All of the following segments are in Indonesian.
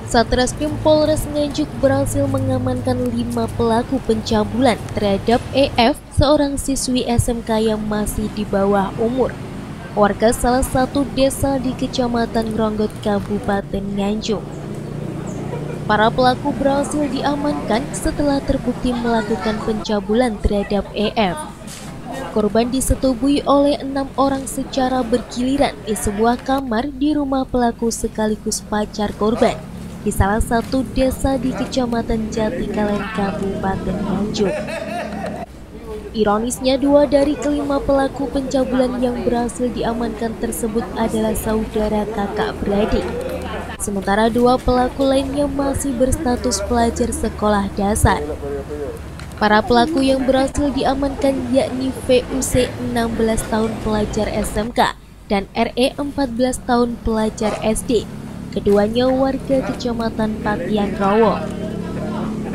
Satreskrim Polres Nganjuk berhasil mengamankan 5 pelaku pencabulan terhadap EF, seorang siswi SMK yang masih di bawah umur, warga salah satu desa di Kecamatan Gronggot, Kabupaten Nganjuk. Para pelaku berhasil diamankan setelah terbukti melakukan pencabulan terhadap EF. Korban disetubui oleh 6 orang secara bergiliran di sebuah kamar di rumah pelaku sekaligus pacar korban di salah satu desa di Kecamatan Jatikalen, Kabupaten Nganjuk. Ironisnya, 2 dari kelima pelaku pencabulan yang berhasil diamankan tersebut adalah saudara kakak beradik. Sementara 2 pelaku lainnya masih berstatus pelajar sekolah dasar. Para pelaku yang berhasil diamankan yakni VUC 16 tahun pelajar SMK dan RE 14 tahun pelajar SD. Keduanya warga Kecamatan Patian Rowo.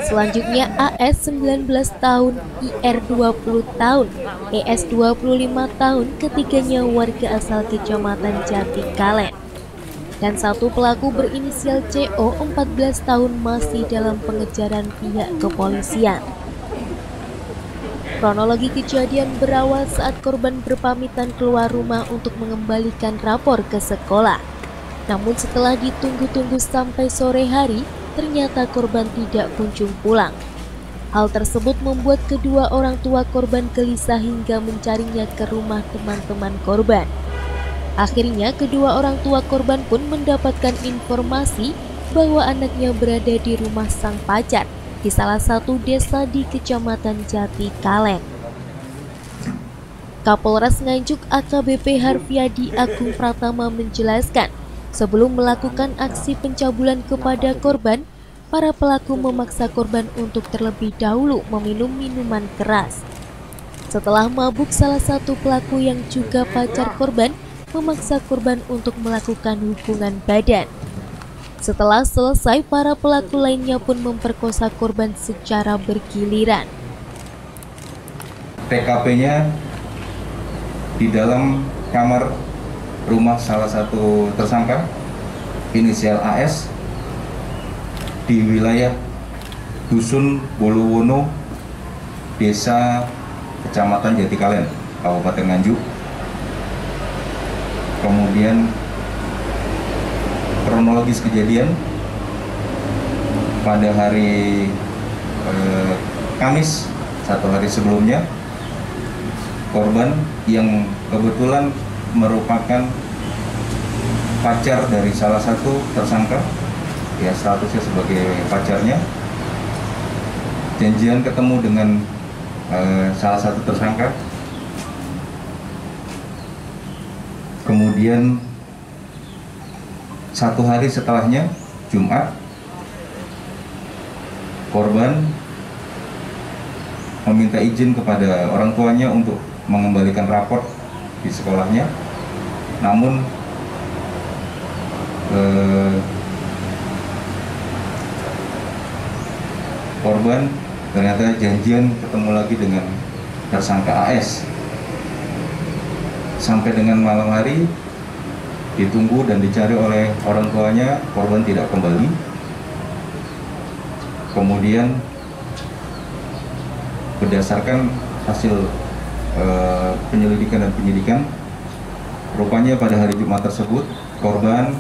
Selanjutnya AS 19 tahun, IR 20 tahun, ES 25 tahun, ketiganya warga asal Kecamatan Jatikalen. Dan 1 pelaku berinisial CO 14 tahun masih dalam pengejaran pihak kepolisian. Kronologi kejadian berawal saat korban berpamitan keluar rumah untuk mengembalikan rapor ke sekolah. Namun setelah ditunggu-tunggu sampai sore hari, ternyata korban tidak kunjung pulang. Hal tersebut membuat kedua orang tua korban gelisah hingga mencarinya ke rumah teman-teman korban. Akhirnya kedua orang tua korban pun mendapatkan informasi bahwa anaknya berada di rumah sang pacar di salah satu desa di Kecamatan Jatikalen. Kapolres Nganjuk AKBP Harfiadi Agung Pratama menjelaskan, sebelum melakukan aksi pencabulan kepada korban, para pelaku memaksa korban untuk terlebih dahulu meminum minuman keras. Setelah mabuk, salah satu pelaku yang juga pacar korban memaksa korban untuk melakukan hubungan badan. Setelah selesai, para pelaku lainnya pun memperkosa korban secara bergiliran. TKP-nya di dalam kamar rumah salah satu tersangka, inisial AS, di wilayah Dusun Bolowono, Desa Kecamatan Jatikalen, Kabupaten Nganjuk. Kemudian kronologis kejadian pada hari Kamis, 1 hari sebelumnya, korban yang kebetulan merupakan pacar dari salah satu tersangka, ya statusnya sebagai pacarnya, janjian ketemu dengan salah satu tersangka. Kemudian 1 hari setelahnya, Jumat, korban meminta izin kepada orang tuanya untuk mengembalikan raport di sekolahnya. Namun korban ternyata janjian ketemu lagi dengan tersangka AS. Sampai dengan malam hari ditunggu dan dicari oleh orang tuanya, korban tidak kembali. Kemudian berdasarkan hasil penyelidikan dan penyidikan, rupanya pada hari Jumat tersebut korban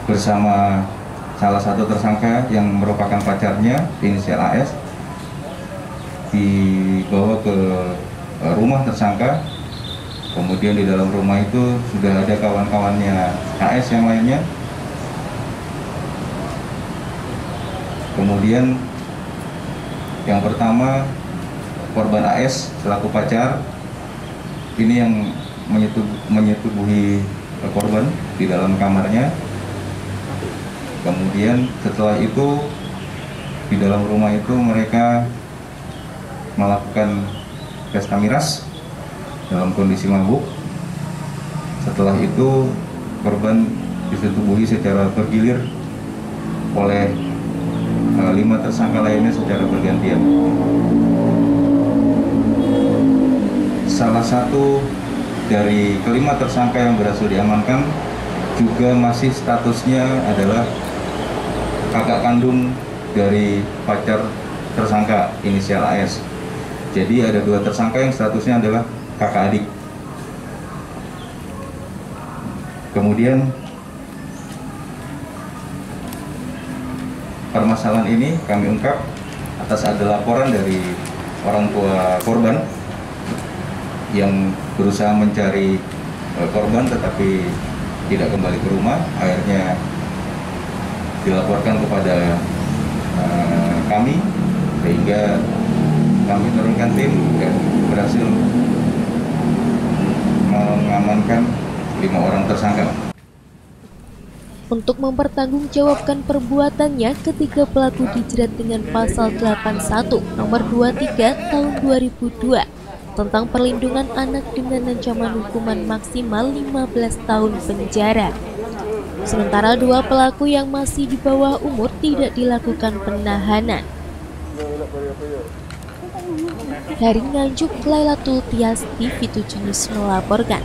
bersama salah satu tersangka yang merupakan pacarnya, inisial AS, dibawa ke rumah tersangka. Kemudian di dalam rumah itu sudah ada kawan-kawannya AS yang lainnya. Kemudian yang pertama, korban AS selaku pacar ini yang menyetubuhi korban di dalam kamarnya. Kemudian setelah itu di dalam rumah itu mereka melakukan pesta miras dalam kondisi mabuk. Setelah itu korban disetubuhi secara bergilir oleh 5 tersangka lainnya secara bergantian. Salah satu dari kelima tersangka yang berhasil diamankan juga masih statusnya adalah kakak kandung dari pacar tersangka inisial AS. Jadi ada 2 tersangka yang statusnya adalah kakak adik. Kemudian permasalahan ini kami ungkap atas ada laporan dari orang tua korban yang berusaha mencari korban tetapi tidak kembali ke rumah. Akhirnya dilaporkan kepada kami, sehingga kami menurunkan tim dan berhasil mengamankan 5 orang tersangka. Untuk mempertanggungjawabkan perbuatannya, ketiga pelaku dijerat dengan pasal 81 nomor 23 tahun 2002 tentang perlindungan anak dengan ancaman hukuman maksimal 15 tahun penjara. Sementara 2 pelaku yang masih di bawah umur tidak dilakukan penahanan. Dari Nganjuk, Lailatul Tias, TV7 News melaporkan.